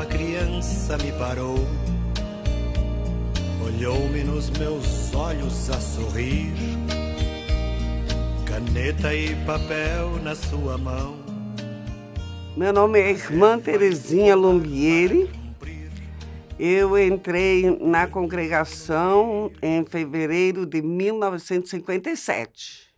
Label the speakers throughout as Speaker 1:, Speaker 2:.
Speaker 1: uma criança me parou, olhou-me nos meus olhos a sorrir, caneta e papel na sua mão.
Speaker 2: Meu nome é Irmã Terezinha Lombieri. Eu entrei na congregação em fevereiro de 1957.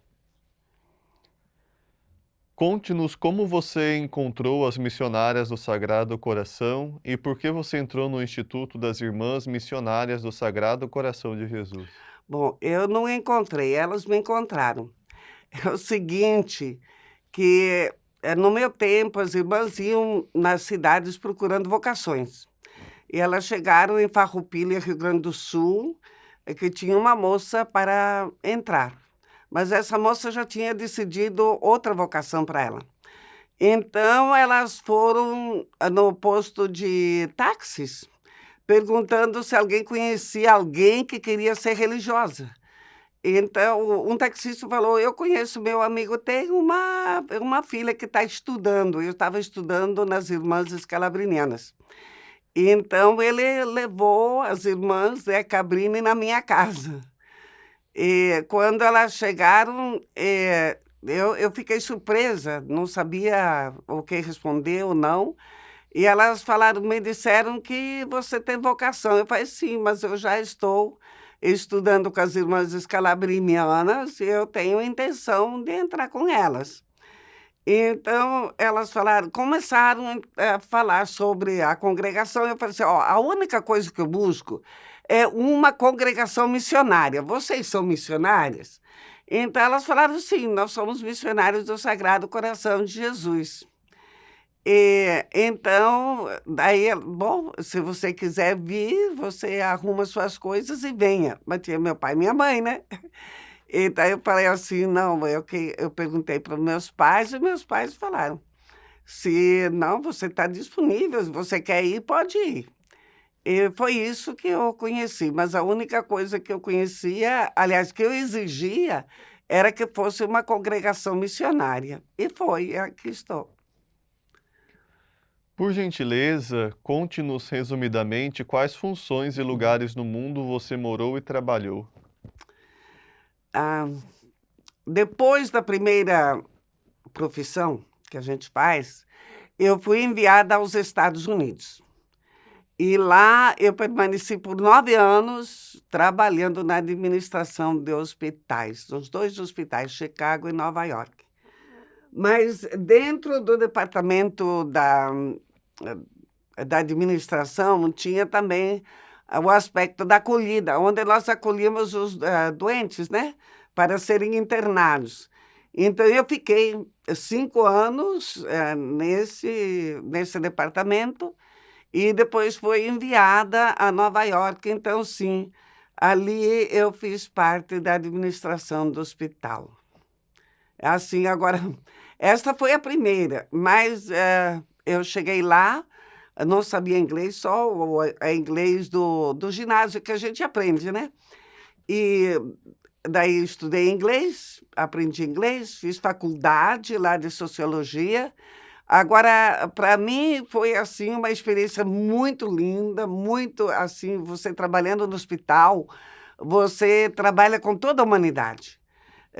Speaker 3: Conte-nos como você encontrou as missionárias do Sagrado Coração e por que você entrou no Instituto das Irmãs Missionárias do Sagrado Coração de Jesus.
Speaker 2: Bom, eu não encontrei, elas me encontraram. É o seguinte, que no meu tempo as irmãs iam nas cidades procurando vocações. E elas chegaram em Farroupilha, Rio Grande do Sul, que tinha uma moça para entrar. Mas essa moça já tinha decidido outra vocação para ela. Então, elas foram no posto de táxis, perguntando se alguém conhecia alguém que queria ser religiosa. Então, um taxista falou, eu conheço meu amigo, tem uma filha que está estudando. Eu estava estudando nas Irmãs Escalabrinianas. Então, ele levou as irmãs Cabrini na minha casa. E quando elas chegaram, eu fiquei surpresa, não sabia o que responder ou não. E elas me disseram que você tem vocação. Eu falei, sim, mas eu já estou estudando com as irmãs escalabrinianas e eu tenho intenção de entrar com elas. Então, elas começaram a falar sobre a congregação. Eu falei assim, a única coisa que eu busco é uma congregação missionária. Vocês são missionárias? Então, elas falaram, sim, nós somos missionários do Sagrado Coração de Jesus. Então, daí, bom, se você quiser vir, você arruma suas coisas e venha. Mas tinha meu pai e minha mãe, né? Então, eu falei assim, não, eu perguntei para meus pais, e meus pais falaram, se não, você está disponível, se você quer ir, pode ir. E foi isso que eu conheci, mas a única coisa que eu conhecia, aliás, que eu exigia, era que fosse uma congregação missionária. E foi, aqui estou.
Speaker 3: Por gentileza, conte-nos resumidamente quais funções e lugares no mundo você morou e trabalhou.
Speaker 2: Depois da primeira profissão que a gente faz, eu fui enviada aos Estados Unidos. E lá eu permaneci por 9 anos trabalhando na administração de hospitais, dos 2 hospitais, Chicago e Nova York. Mas dentro do departamento da administração tinha também o aspecto da acolhida, onde nós acolhíamos os doentes, né, para serem internados. Então, eu fiquei 5 anos nesse departamento e depois fui enviada a Nova York. Então, sim, ali eu fiz parte da administração do hospital. Assim, agora, esta foi a primeira, mas eu cheguei lá, não sabia inglês, só o inglês do ginásio que a gente aprende, né? E daí estudei inglês, aprendi inglês, fiz faculdade lá de sociologia. Agora, para mim, foi assim uma experiência muito linda, muito assim, você trabalhando no hospital, você trabalha com toda a humanidade.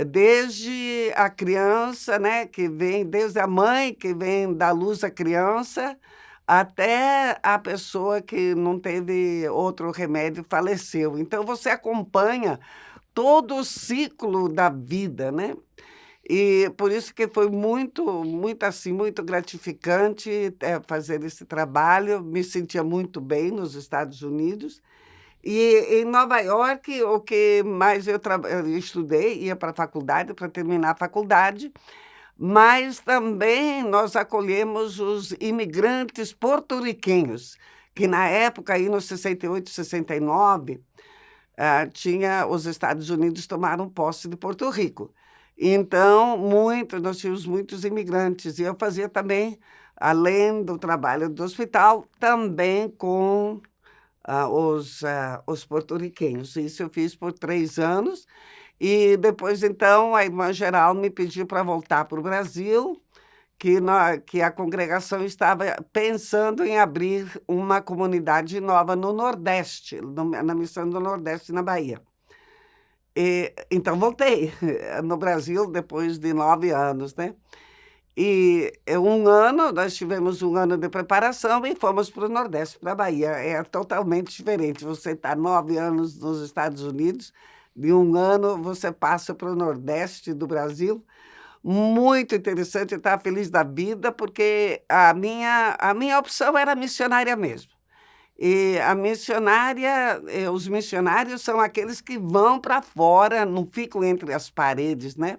Speaker 2: Desde a criança, né, que vem, desde a mãe que vem dar luz à criança, até a pessoa que não teve outro remédio, faleceu. Então, você acompanha todo o ciclo da vida, né? E por isso que foi muito, muito assim, muito gratificante fazer esse trabalho. Me sentia muito bem nos Estados Unidos. E em Nova York, o que mais eu estudei, ia para a faculdade, para terminar a faculdade, mas também nós acolhemos os imigrantes porto-riquenhos, que na época, aí nos 68, 69, os Estados Unidos tomaram posse de Porto Rico. Então, nós tínhamos muitos imigrantes, e eu fazia também, além do trabalho do hospital, também com os porto-riquenhos. Isso eu fiz por 3 anos, e depois, então, a irmã geral me pediu para voltar para o Brasil, que a congregação estava pensando em abrir uma comunidade nova no Nordeste, na Missão do Nordeste, na Bahia. Então, voltei no Brasil depois de 9 anos, né? E nós tivemos um ano de preparação e fomos para o Nordeste, para a Bahia. É totalmente diferente. Você está 9 anos nos Estados Unidos, de um ano você passa para o Nordeste do Brasil. Muito interessante, eu estava feliz da vida, porque a minha opção era missionária mesmo. E os missionários são aqueles que vão para fora, não ficam entre as paredes, né?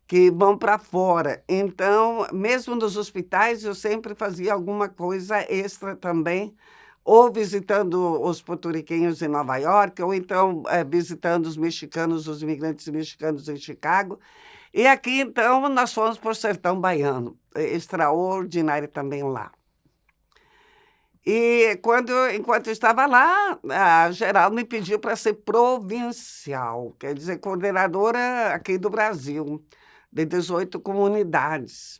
Speaker 2: Que vão para fora. Então, mesmo nos hospitais, eu sempre fazia alguma coisa extra também, ou visitando os porto-riquenhos em Nova York, ou então visitando os imigrantes mexicanos em Chicago. E aqui, então, nós fomos para o sertão baiano, extraordinário também lá. E enquanto eu estava lá, a geral me pediu para ser provincial, quer dizer, coordenadora aqui do Brasil, de 18 comunidades.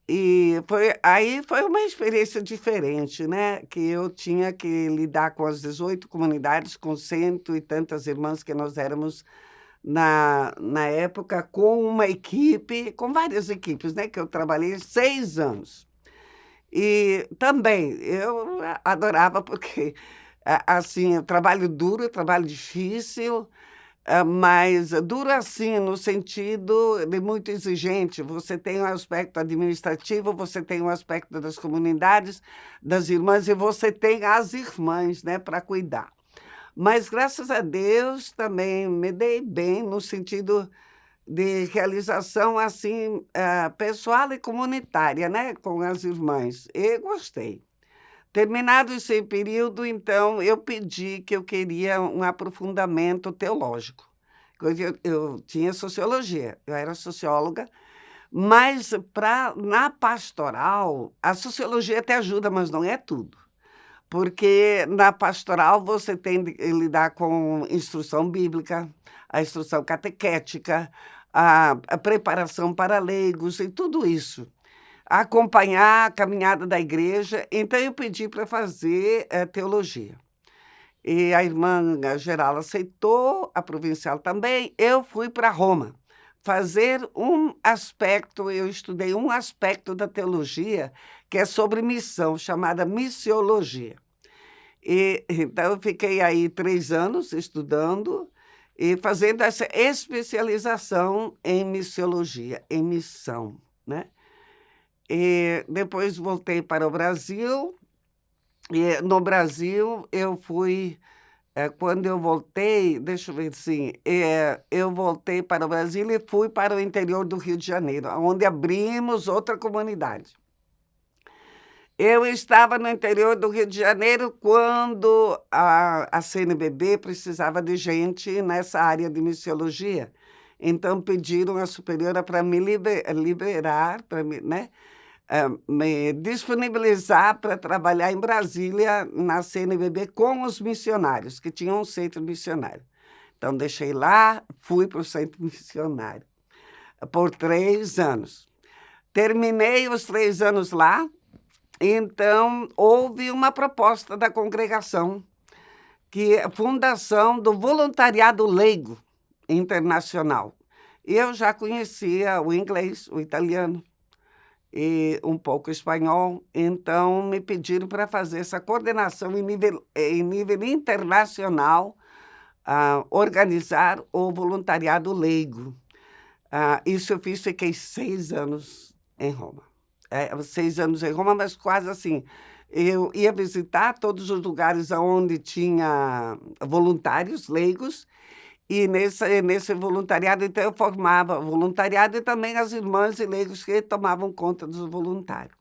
Speaker 2: E aí foi uma experiência diferente, né? Que eu tinha que lidar com as 18 comunidades, com 100 e tantas irmãs que nós éramos na época, com uma equipe, com várias equipes, né? Que eu trabalhei 6 anos. E também eu adorava, porque, assim, trabalho duro, trabalho difícil, mas duro assim, no sentido de muito exigente. Você tem um aspecto administrativo, você tem um aspecto das comunidades, das irmãs, e você tem as irmãs, né, para cuidar. Mas, graças a Deus, também me dei bem no sentido de realização, assim, pessoal e comunitária, né, com as irmãs. E gostei. Terminado esse período, então, eu pedi que eu queria um aprofundamento teológico. Eu tinha sociologia, eu era socióloga, mas na pastoral, a sociologia até ajuda, mas não é tudo. Porque na pastoral você tem de lidar com instrução bíblica, a instrução catequética, a preparação para leigos e tudo isso. Acompanhar a caminhada da igreja. Então, eu pedi para fazer teologia. E a irmã geral aceitou, a provincial também. Eu fui para Roma fazer eu estudei um aspecto da teologia que é sobre missão, chamada missiologia. Então, eu fiquei aí 3 anos estudando e fazendo essa especialização em missiologia, em missão, né? E depois voltei para o Brasil, e no Brasil eu fui, quando eu voltei, deixa eu ver assim, eu voltei para o Brasil e fui para o interior do Rio de Janeiro, onde abrimos outra comunidade. Eu estava no interior do Rio de Janeiro quando a CNBB precisava de gente nessa área de missiologia. Então, pediram à superiora para me liberar, para me disponibilizar para trabalhar em Brasília, na CNBB, com os missionários, que tinham um centro missionário. Então, deixei lá, fui para o centro missionário por 3 anos. Terminei os 3 anos lá. Então, houve uma proposta da congregação, que é a fundação do Voluntariado Leigo Internacional. E eu já conhecia o inglês, o italiano e um pouco espanhol, então me pediram para fazer essa coordenação em nível internacional, organizar o voluntariado leigo. Isso eu fiz, fiquei 6 anos em Roma. 6 anos em Roma, mas quase assim. Eu ia visitar todos os lugares onde tinha voluntários leigos, e nesse voluntariado, então, eu formava voluntariado e também as irmãs e leigos que tomavam conta dos voluntários.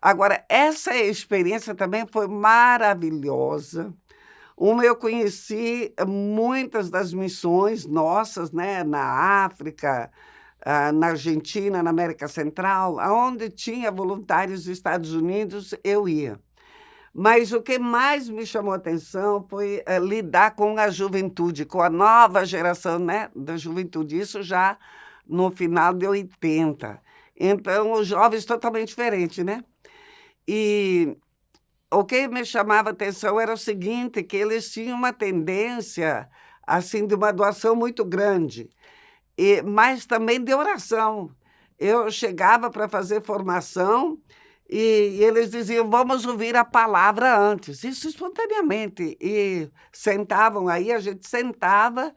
Speaker 2: Agora, essa experiência também foi maravilhosa. Eu conheci muitas das missões nossas, né, na África, na Argentina, na América Central, onde tinha voluntários dos Estados Unidos, eu ia. Mas o que mais me chamou a atenção foi lidar com a juventude, com a nova geração, né, da juventude, isso já no final de 80. Então, os jovens totalmente diferentes, né? E o que me chamava a atenção era o seguinte, que eles tinham uma tendência, assim, de uma doação muito grande, mas também de oração. Eu chegava para fazer formação e eles diziam, vamos ouvir a palavra antes, isso espontaneamente. E sentavam aí, a gente sentava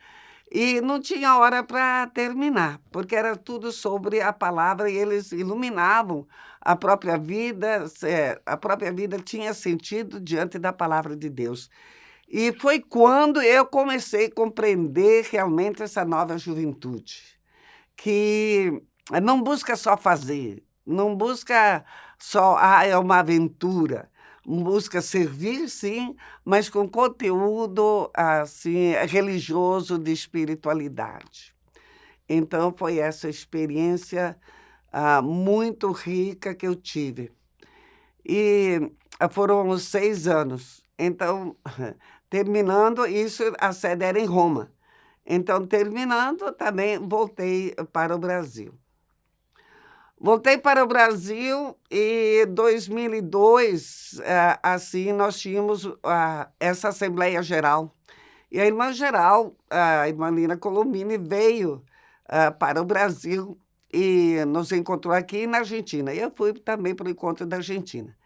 Speaker 2: e não tinha hora para terminar, porque era tudo sobre a palavra e eles iluminavam a própria vida, a própria vida tinha sentido diante da palavra de Deus. E foi quando eu comecei a compreender realmente essa nova juventude, que não busca só fazer, não busca só, é uma aventura, busca servir, sim, mas com conteúdo assim religioso de espiritualidade. Então, foi essa experiência muito rica que eu tive. E foram uns 6 anos. Então, terminando isso, a sede era em Roma. Então, terminando, também voltei para o Brasil. Voltei para o Brasil e em 2002, assim, nós tínhamos essa Assembleia Geral. E a irmã geral, a irmã Lina Colombini, veio para o Brasil e nos encontrou aqui na Argentina. E eu fui também para o encontro da Argentina.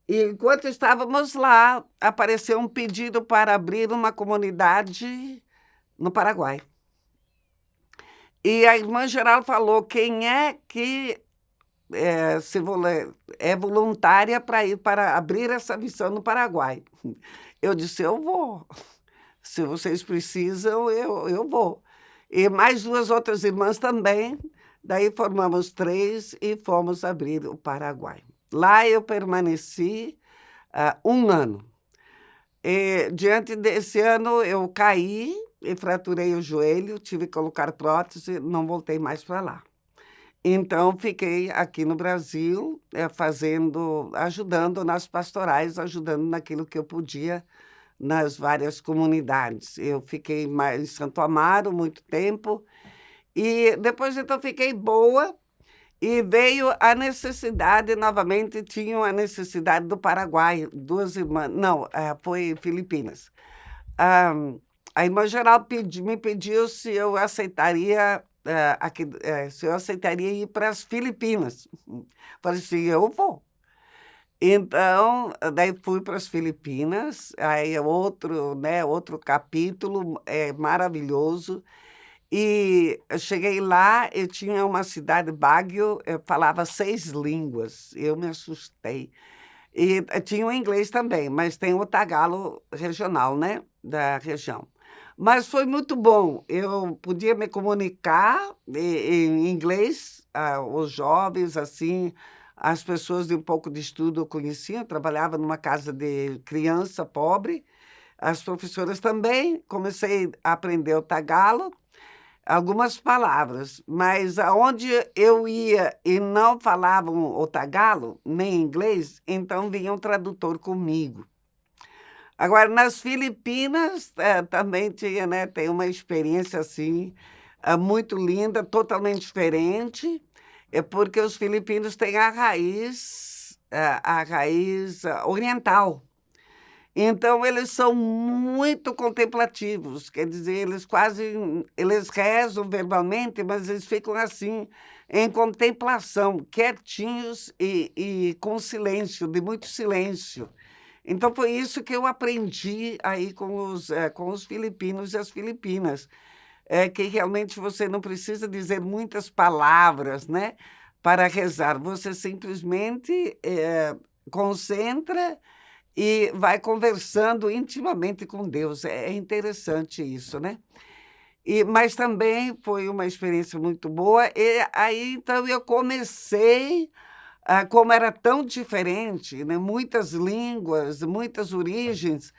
Speaker 2: E enquanto estávamos lá, apareceu um pedido para abrir uma comunidade no Paraguai. E a irmã geral falou, quem é que é voluntária para ir para abrir essa missão no Paraguai? Eu disse, eu vou. Se vocês precisam, eu vou. E mais 2 outras irmãs também. Daí formamos 3 e fomos abrir o Paraguai. Lá eu permaneci 1 ano. E, diante desse ano, eu caí e fraturei o joelho, tive que colocar prótese, não voltei mais para lá. Então, fiquei aqui no Brasil, ajudando nas pastorais, ajudando naquilo que eu podia, nas várias comunidades. Eu fiquei em Santo Amaro muito tempo, e depois, então, fiquei boa, e veio a necessidade, novamente, tinham a necessidade do Paraguai, 2 irmãs, não, foi Filipinas. A irmã geral me pediu se eu aceitaria, ir para as Filipinas. Falei assim, eu vou. Então, daí fui para as Filipinas, aí outro capítulo maravilhoso. E eu cheguei lá, eu tinha uma cidade, Baguio, eu falava 6 línguas, eu me assustei. E tinha o inglês também, mas tem o tagalo regional, né, da região. Mas foi muito bom, eu podia me comunicar em inglês, os jovens, assim, as pessoas de um pouco de estudo eu conhecia, eu trabalhava numa casa de criança pobre, as professoras também, comecei a aprender o tagalo, algumas palavras, mas aonde eu ia e não falavam o tagalo, nem inglês, então vinha um tradutor comigo. Agora, nas Filipinas, também tinha, né, tem uma experiência assim, muito linda, totalmente diferente, porque os filipinos têm a raiz oriental. Então, eles são muito contemplativos, quer dizer, eles rezam verbalmente, mas eles ficam assim, em contemplação, quietinhos e com silêncio, de muito silêncio. Então, foi isso que eu aprendi aí com os filipinos e as filipinas, que realmente você não precisa dizer muitas palavras, né, para rezar, você simplesmente concentra e vai conversando intimamente com Deus. É interessante isso, né? Mas também foi uma experiência muito boa. E aí, então, eu comecei, como era tão diferente, né? Muitas línguas, muitas origens,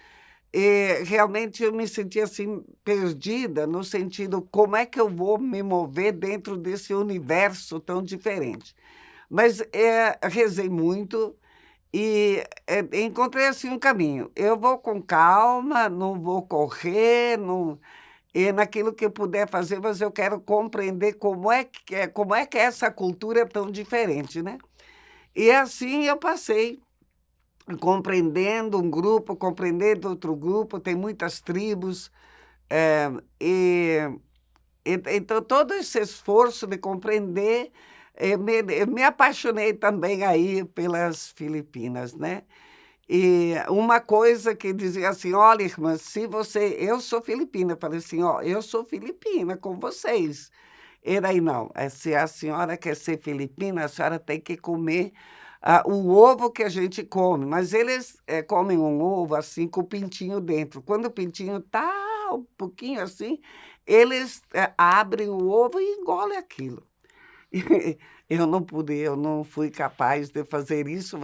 Speaker 2: e realmente eu me sentia assim, perdida, no sentido, como é que eu vou me mover dentro desse universo tão diferente? Mas rezei muito, e encontrei assim um caminho. Eu vou com calma, não vou correr, não... e naquilo que eu puder fazer, mas eu quero compreender como é que essa cultura é tão diferente, né? E assim eu passei, compreendendo um grupo, compreendendo outro grupo, tem muitas tribos, eh, e então todo esse esforço de compreender, eu me apaixonei também aí pelas Filipinas, né? E uma coisa que dizia assim: olha, irmã, se você. Eu sou filipina. Eu falei assim: ó, eu sou filipina com vocês. E daí, não, se a senhora quer ser filipina, a senhora tem que comer o ovo que a gente come. Mas eles comem um ovo assim com o pintinho dentro. Quando o pintinho tá um pouquinho assim, eles abrem o ovo e engolem aquilo. Eu não fui capaz de fazer isso,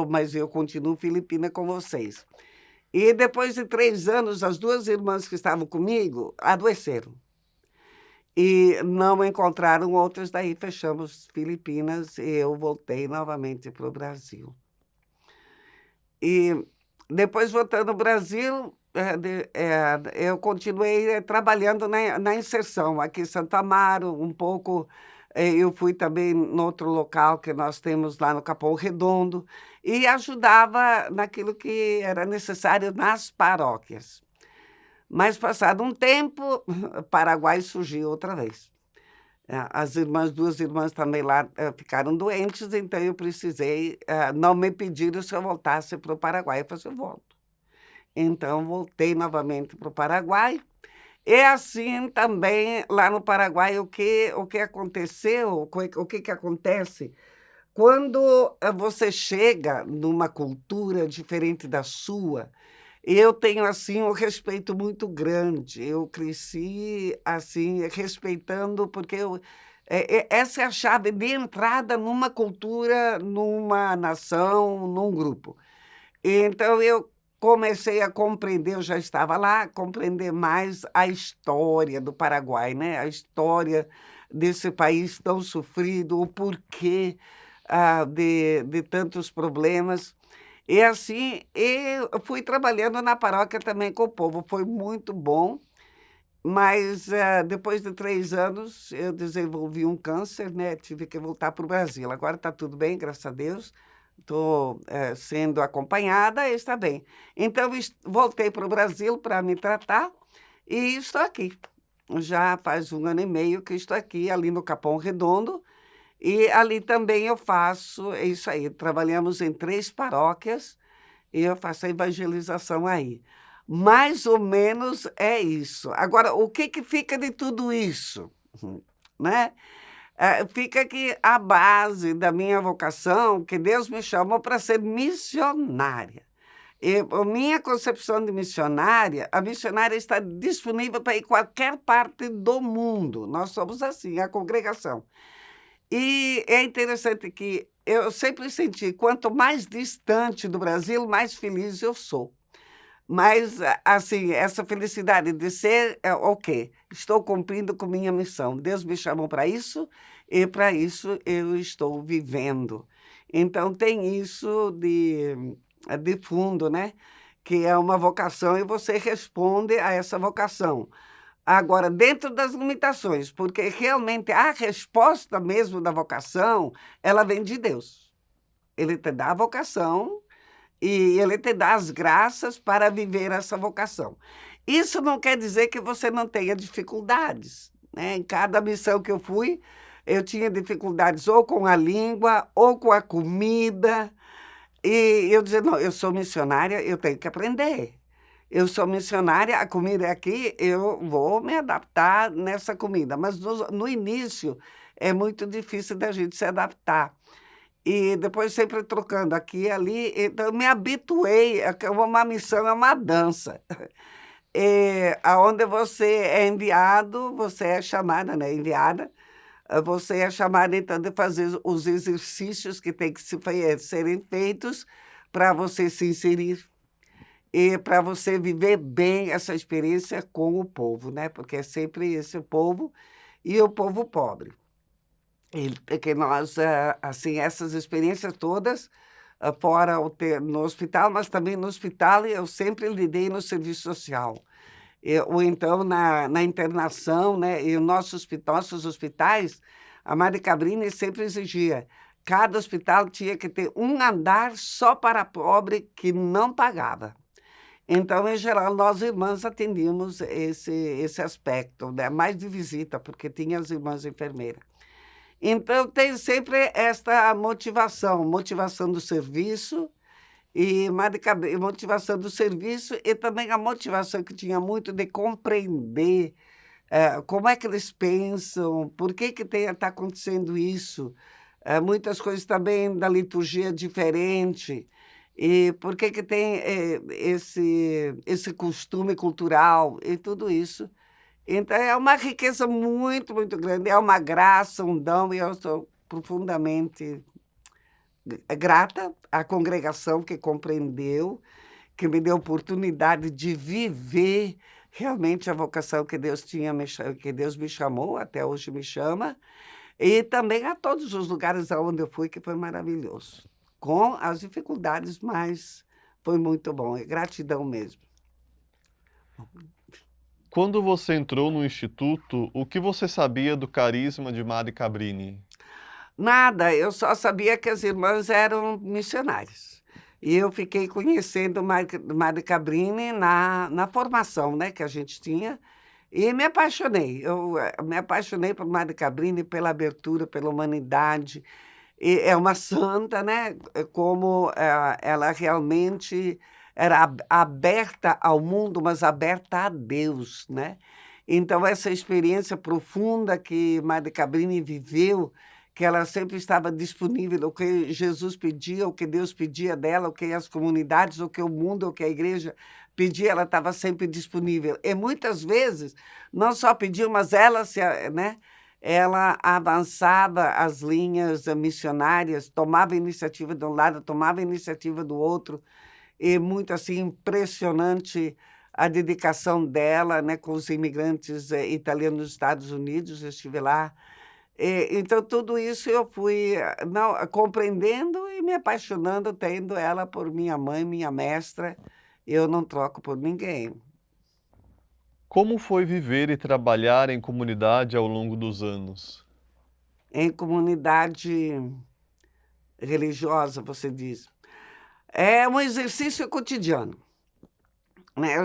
Speaker 2: mas eu continuo filipina com vocês. E depois de 3 anos, as 2 irmãs que estavam comigo adoeceram. E não encontraram outras, daí fechamos Filipinas e eu voltei novamente para o Brasil. E depois, voltando ao Brasil, eu continuei trabalhando na inserção, aqui em Santo Amaro, um pouco. Eu fui também no outro local que nós temos lá no Capão Redondo e ajudava naquilo que era necessário nas paróquias. Mas, passado um tempo, Paraguai surgiu outra vez. As 2 irmãs também lá ficaram doentes, então eu precisei, não me pediram se eu voltasse para o Paraguai. Eu falei assim: eu volto. Então, voltei novamente para o Paraguai. E assim também, lá no Paraguai, o que aconteceu, o que acontece quando você chega numa cultura diferente da sua. Eu tenho, assim, um respeito muito grande. Eu cresci, assim, respeitando, porque essa é a chave de entrada numa cultura, numa nação, num grupo. Então, eu comecei a compreender, eu já estava lá, compreender mais a história do Paraguai, né? A história desse país tão sofrido, o porquê de tantos problemas. E assim, eu fui trabalhando na paróquia também com o povo, foi muito bom, mas depois de 3 anos eu desenvolvi um câncer, né? Tive que voltar para o Brasil. Agora está tudo bem, graças a Deus, estou sendo acompanhada e está bem. Então, voltei para o Brasil para me tratar e estou aqui. Já faz 1 ano e meio que estou aqui, ali no Capão Redondo. E ali também eu faço, é isso aí, trabalhamos em 3 paróquias e eu faço a evangelização aí. Mais ou menos é isso. Agora, o que fica de tudo isso? Né? Fica que a base da minha vocação, que Deus me chamou para ser missionária. E a minha concepção de missionária, a missionária está disponível para ir qualquer parte do mundo. Nós somos assim, a congregação. E é interessante que eu sempre senti, quanto mais distante do Brasil, mais feliz eu sou. Mas, assim, essa felicidade de ser, ok, estou cumprindo com minha missão. Deus me chamou para isso e para isso eu estou vivendo. Então, tem isso de fundo, né? Que é uma vocação e você responde a essa vocação. Agora, dentro das limitações, porque realmente a resposta mesmo da vocação, ela vem de Deus. Ele te dá a vocação e ele te dá as graças para viver essa vocação. Isso não quer dizer que você não tenha dificuldades, né? Em cada missão que eu fui, eu tinha dificuldades ou com a língua, ou com a comida. E eu dizia: não, eu sou missionária, eu tenho que aprender. Eu sou missionária, a comida é aqui, eu vou me adaptar nessa comida. Mas no início é muito difícil da gente se adaptar. E depois sempre trocando aqui e ali, então eu me habituei, uma missão é uma dança. Aonde você é enviado, você é chamada, né? Enviada, você é chamada então de fazer os exercícios que tem que serem feitos para você se inserir e para você viver bem essa experiência com o povo, né? Porque é sempre esse povo e o povo pobre. Que nós, assim, essas experiências todas, fora no hospital, mas também no hospital eu sempre lidei no serviço social. Ou então na internação, né? E nossos hospitais, a Madre Cabrini sempre exigia, cada hospital tinha que ter um andar só para pobre que não pagava. Então, em geral, nós irmãs atendíamos esse aspecto, né? Mais de visita, porque tinha as irmãs enfermeiras. Então, tem sempre esta motivação do serviço motivação do serviço e também a motivação que tinha muito de compreender como é que eles pensam, por que está acontecendo isso, muitas coisas também da liturgia diferente, e por que tem esse costume cultural e tudo isso. Então, é uma riqueza muito, muito grande, é uma graça, um dom, e eu sou profundamente grata à congregação que compreendeu, que me deu oportunidade de viver realmente a vocação que que Deus me chamou, até hoje me chama, e também a todos os lugares aonde eu fui, que foi maravilhoso. Com as dificuldades, mas foi muito bom, é gratidão mesmo.
Speaker 3: Quando você entrou no instituto, o que você sabia do carisma de Madre Cabrini?
Speaker 2: Nada, eu só sabia que as irmãs eram missionárias. E eu fiquei conhecendo Madre Cabrini na formação, né, que a gente tinha, e me apaixonei. Eu me apaixonei por Madre Cabrini, pela abertura, pela humanidade. E é uma santa, né? Como ela realmente era aberta ao mundo, mas aberta a Deus, né? Então, essa experiência profunda que Madre Cabrini viveu, que ela sempre estava disponível, o que Jesus pedia, o que Deus pedia dela, o que as comunidades, o que o mundo, o que a igreja pedia, ela estava sempre disponível. E muitas vezes, não só pedia, mas ela, né? Ela avançava as linhas missionárias, tomava iniciativa de um lado, tomava iniciativa do outro, e muito assim impressionante a dedicação dela, né, com os imigrantes italianos nos Estados Unidos. Eu estive lá. Então, tudo isso eu fui compreendendo e me apaixonando, tendo ela por minha mãe, minha mestra. Eu não troco por ninguém.
Speaker 3: Como foi viver e trabalhar em comunidade ao longo dos anos?
Speaker 2: Em comunidade religiosa, você diz. É um exercício cotidiano, né?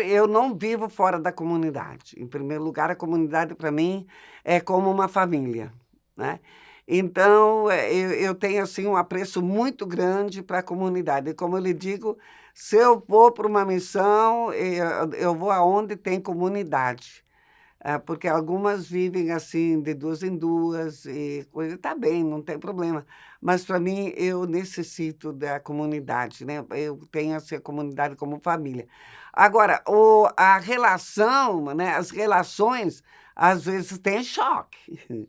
Speaker 2: Eu não vivo fora da comunidade. Em primeiro lugar, a comunidade para mim é como uma família, né? Então, eu tenho assim um apreço muito grande para a comunidade. E como eu lhe digo, se eu vou para uma missão, eu vou aonde tem comunidade. Porque algumas vivem assim, de duas em duas, e coisa, está bem, não tem problema. Mas para mim, eu necessito da comunidade, né? Eu tenho assim, a comunidade como família. Agora, a relação, né? As relações, às vezes, tem choque.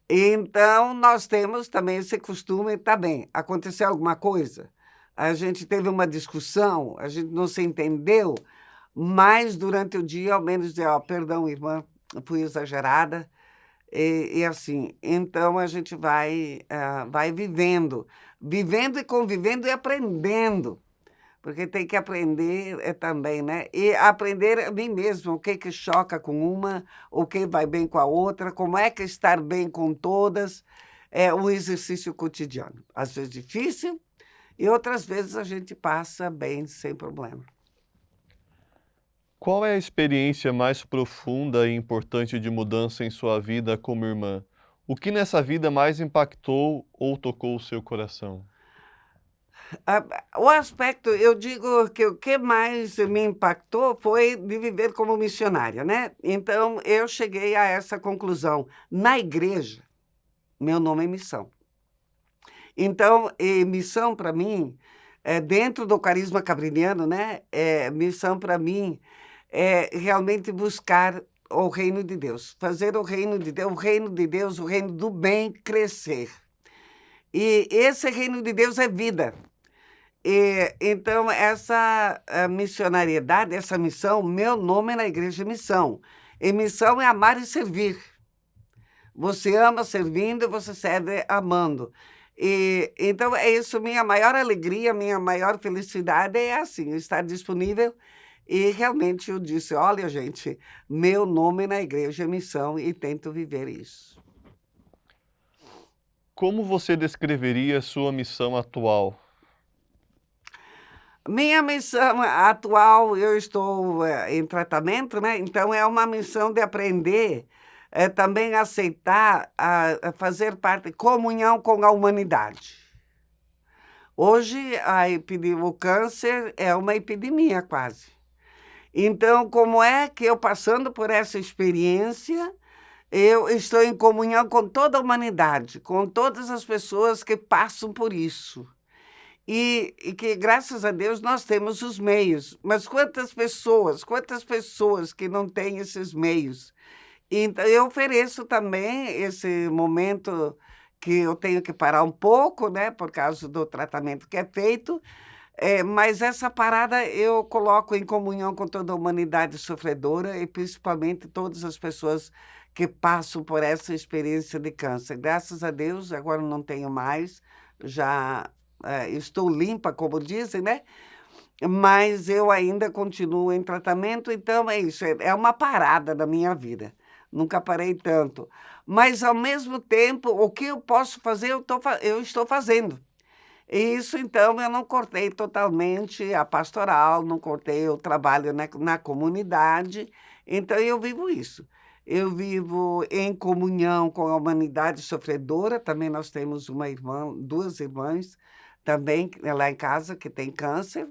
Speaker 2: Então, nós temos também esse costume, tá bem, aconteceu alguma coisa, a gente teve uma discussão, a gente não se entendeu, mas durante o dia, ao menos dizer, perdão, irmã, fui exagerada, e assim, então a gente vai vivendo e convivendo e aprendendo, porque tem que aprender também, né? E aprender a mim mesmo, o que choca com uma, o que vai bem com a outra, como é que estar bem com todas, é um exercício cotidiano. Às vezes difícil, e outras vezes a gente passa bem, sem problema.
Speaker 3: Qual é a experiência mais profunda e importante de mudança em sua vida como irmã? O que nessa vida mais impactou ou tocou o seu coração?
Speaker 2: O aspecto, eu digo que o que mais me impactou foi de viver como missionária, né? Então, eu cheguei a essa conclusão. Na igreja, meu nome é missão. Então, missão para mim, dentro do carisma cabriniano, né? Missão para mim é realmente buscar o reino de Deus, fazer o reino de Deus, o reino do bem crescer. E esse reino de Deus é vida. Então, essa missionariedade, essa missão, meu nome na igreja é missão. E missão é amar e servir. Você ama servindo e você serve amando. Então, é isso, minha maior alegria, minha maior felicidade é assim, estar disponível E realmente eu disse: olha, gente, meu nome na igreja é missão e tento viver isso.
Speaker 3: Como você descreveria sua missão atual?
Speaker 2: Minha missão atual, eu estou em tratamento, né? Então é uma missão de aprender, também aceitar, a fazer parte, comunhão com a humanidade. Hoje o câncer é uma epidemia quase. Então, como é que eu, passando por essa experiência, eu estou em comunhão com toda a humanidade, com todas as pessoas que passam por isso. E que, graças a Deus, nós temos os meios. Mas quantas pessoas que não têm esses meios? Então, eu ofereço também esse momento que eu tenho que parar um pouco, né, por causa do tratamento que é feito, mas essa parada eu coloco em comunhão com toda a humanidade sofredora e principalmente todas as pessoas que passam por essa experiência de câncer. Graças a Deus, agora não tenho mais, já estou limpa, como dizem, né? Mas eu ainda continuo em tratamento, então é isso, é uma parada da minha vida. Nunca parei tanto. Mas, ao mesmo tempo, o que eu posso fazer, eu estou fazendo. E isso, então, eu não cortei totalmente a pastoral, não cortei o trabalho na comunidade, então eu vivo isso. Eu vivo em comunhão com a humanidade sofredora, também nós temos uma irmã, duas irmãs, também lá em casa, que tem câncer,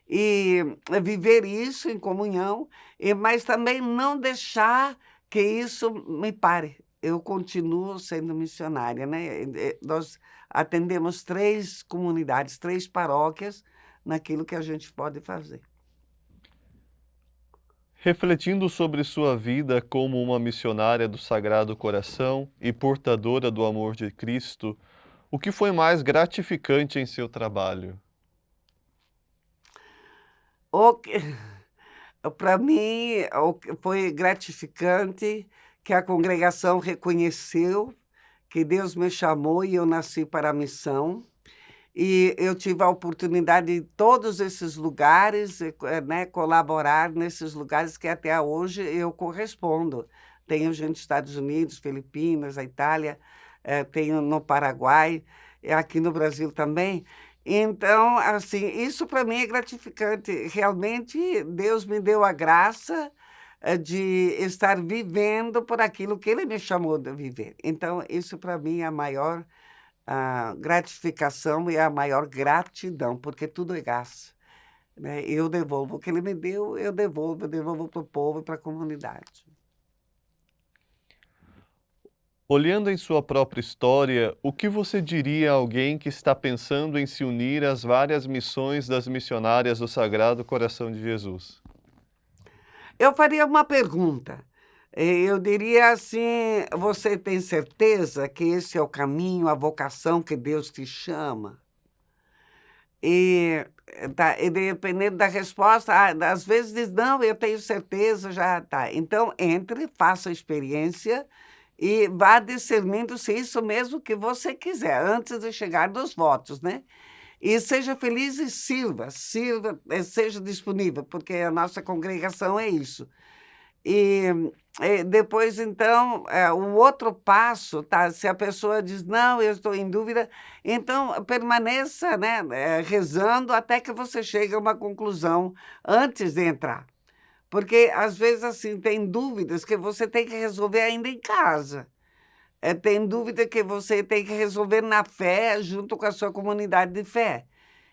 Speaker 2: e viver isso em comunhão, mas também não deixar que isso me pare. Eu continuo sendo missionária, né? Nós atendemos 3 comunidades, 3 paróquias, naquilo que a gente pode fazer.
Speaker 3: Refletindo sobre sua vida como uma missionária do Sagrado Coração e portadora do amor de Cristo, o que foi mais gratificante em seu trabalho?
Speaker 2: O que Para mim, o que foi gratificante, que a congregação reconheceu que Deus me chamou e eu nasci para a missão. E eu tive a oportunidade de todos esses lugares, né, colaborar nesses lugares que até hoje eu correspondo. Tenho gente dos Estados Unidos, Filipinas, a Itália, tenho no Paraguai, aqui no Brasil também. Então, assim, isso para mim é gratificante. Realmente, Deus me deu a graça, de estar vivendo por aquilo que Ele me chamou de viver. Então, isso para mim é a maior gratificação e a maior gratidão, porque tudo é graça, né? Eu devolvo o que Ele me deu, eu devolvo para o povo e para a comunidade.
Speaker 3: Olhando em sua própria história, o que você diria a alguém que está pensando em se unir às várias missões das missionárias do Sagrado Coração de Jesus?
Speaker 2: Eu faria uma pergunta. Eu diria assim: você tem certeza que esse é o caminho, a vocação que Deus te chama? E dependendo da resposta, às vezes diz: não, eu tenho certeza, já tá. Então, entre, faça a experiência e vá discernindo se é isso mesmo que você quiser, antes de chegar nos votos, né? E seja feliz e sirva, seja disponível, porque a nossa congregação é isso. E, depois, então, o outro passo, tá, se a pessoa diz: "Não, eu estou em dúvida", então permaneça, né, rezando até que você chegue a uma conclusão antes de entrar. Porque, às vezes, assim, tem dúvidas que você tem que resolver ainda em casa. Tem dúvida que você tem que resolver na fé, junto com a sua comunidade de fé.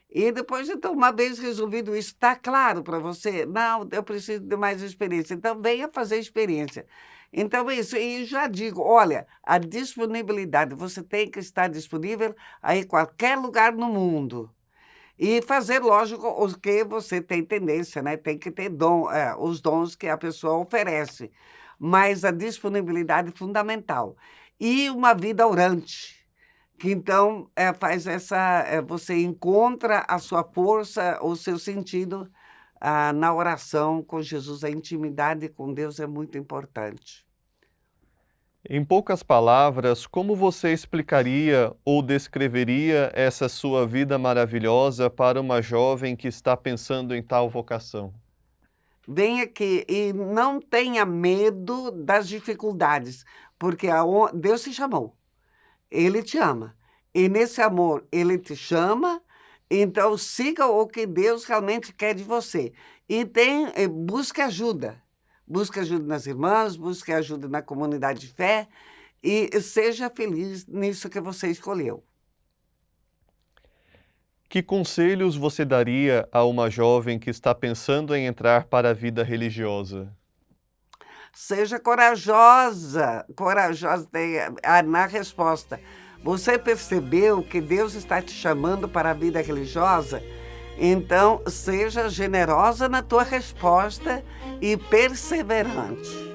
Speaker 2: E depois, então, uma vez resolvido isso, está claro para você? Não, eu preciso de mais experiência. Então, venha fazer experiência. Então, é isso. E já digo, olha, a disponibilidade, você tem que estar disponível aí em qualquer lugar no mundo. E fazer, lógico, o que você tem tendência, né? Tem que ter os dons que a pessoa oferece. Mas a disponibilidade é fundamental. E uma vida orante. Que então faz você encontra a sua força, o seu sentido na oração com Jesus. A intimidade com Deus é muito importante.
Speaker 3: Em poucas palavras, como você explicaria ou descreveria essa sua vida maravilhosa para uma jovem que está pensando em tal vocação?
Speaker 2: Vem aqui e não tenha medo das dificuldades, porque Deus te chamou, Ele te ama. E nesse amor, Ele te chama, então siga o que Deus realmente quer de você. E busque ajuda. Busque ajuda nas irmãs, busque ajuda na comunidade de fé e seja feliz nisso que você escolheu.
Speaker 3: Que conselhos você daria a uma jovem que está pensando em entrar para a vida religiosa?
Speaker 2: Seja corajosa, na resposta. Você percebeu que Deus está te chamando para a vida religiosa? Então, seja generosa na tua resposta e perseverante.